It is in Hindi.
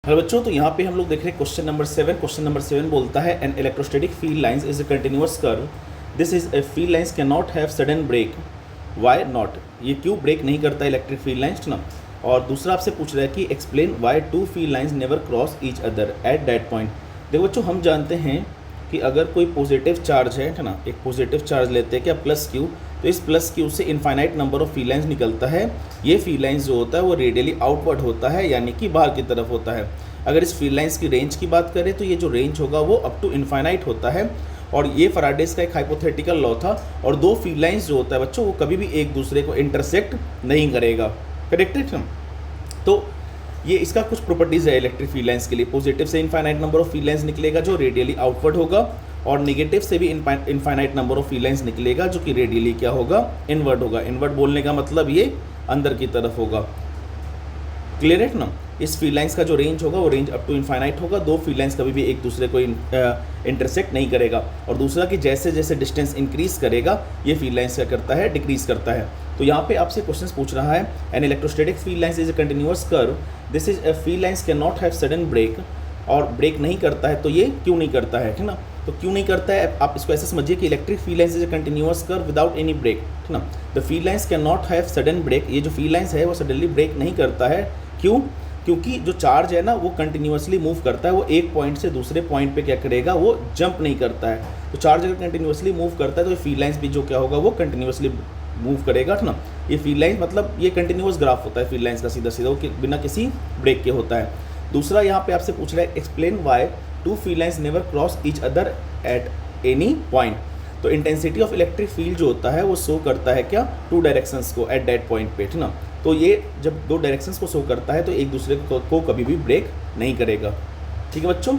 हेलो बच्चों, तो यहाँ पे हम लोग देख रहे हैं क्वेश्चन नंबर 7। क्वेश्चन नंबर 7 बोलता है an electrostatic field lines is a continuous curve, this is a field lines can not have sudden break, why not. ये क्यों ब्रेक नहीं करता इलेक्ट्रिक फील्ड लाइंस ना। और दूसरा आपसे पूछ रहा है कि explain why two field lines never cross each other at that point. देखो बच्चों, हम जानते हैं कि अगर कोई पॉजिटिव चार्ज है ना, एक पॉजिटिव चार्ज लेते हैं क्या प्लस क्यू, तो इस प्लस क्यू से infinite number of field lines निकलता है। ये फील्ड लाइंस जो होता है वो रेडियली आउटवर्ड होता है, यानी कि बाहर की तरफ होता है। अगर इस फील्ड लाइंस की रेंज की बात करें तो ये जो रेंज होगा वो अप टू इनफाइनाइट होता है। और ये फैराडेज का एक हाइपोथेटिकल लॉ था। और दो फील्ड लाइंस जो होता है बच्चों वो कभी भी एक दूसरे को इंटरसेक्ट नहीं करेगा। करेक्ट है। तो ये इसका कुछ प्रॉपर्टीज़ है इलेक्ट्रिक फील्ड लाइंस के लिए। पॉजिटिव से infinite number of field lines निकलेगा जो रेडियली आउटवर्ड होगा, और नेगेटिव से भी infinite number of field lines निकलेगा जो कि रेडियली क्या होगा, इनवर्ड होगा। इनवर्ड बोलने का मतलब ये अंदर की तरफ होगा। क्लियर है ना। इस फील्ड लाइंस का जो रेंज होगा वो रेंज अप टू इनफाइनाइट होगा। दो फील्ड लाइंस कभी भी एक दूसरे को इंटरसेक्ट नहीं करेगा। और दूसरा कि जैसे जैसे डिस्टेंस इंक्रीज करेगा ये फील्ड लाइंस क्या करता है, डिक्रीज करता है। तो यहाँ पे आपसे क्वेश्चन पूछ रहा है an electrostatic field lines is a continuous curve, this is a field lines can not have sudden break. और ब्रेक नहीं करता है तो ये क्यों नहीं करता है ना। तो क्यों नहीं करता है, आप इसको ऐसे समझिए कि electric field lines is a continuous curve without any break, ठीक ना। The field lines can not have sudden break, ये जो फील्ड लाइंस है वो सडनली ब्रेक नहीं करता है। क्यों? क्योंकि जो चार्ज है ना वो कंटिन्यूअसली मूव करता है। वो एक पॉइंट से दूसरे पॉइंट पे क्या करेगा, वो जंप नहीं करता है। तो चार्ज अगर कंटिन्यूअसली मूव करता है तो ये फील्ड लाइंस भी जो क्या होगा वो कंटिन्यूअसली मूव करेगा, ठीक ना। ये फील्ड लाइंस मतलब ये कंटिन्यूअस ग्राफ होता है फील्ड लाइंस का, सीधा सीधा, वो बिना किसी ब्रेक के होता है। दूसरा यहाँ पे आपसे पूछ रहा है explain why two field lines never cross each other at any point. तो इंटेंसिटी ऑफ इलेक्ट्रिक फील्ड जो होता है वो शो करता है क्या, टू डायरेक्शंस को एट दैट पॉइंट पे, ठीक ना। तो ये जब दो डायरेक्शंस को शो करता है तो एक दूसरे को कभी भी ब्रेक नहीं करेगा। ठीक है बच्चों।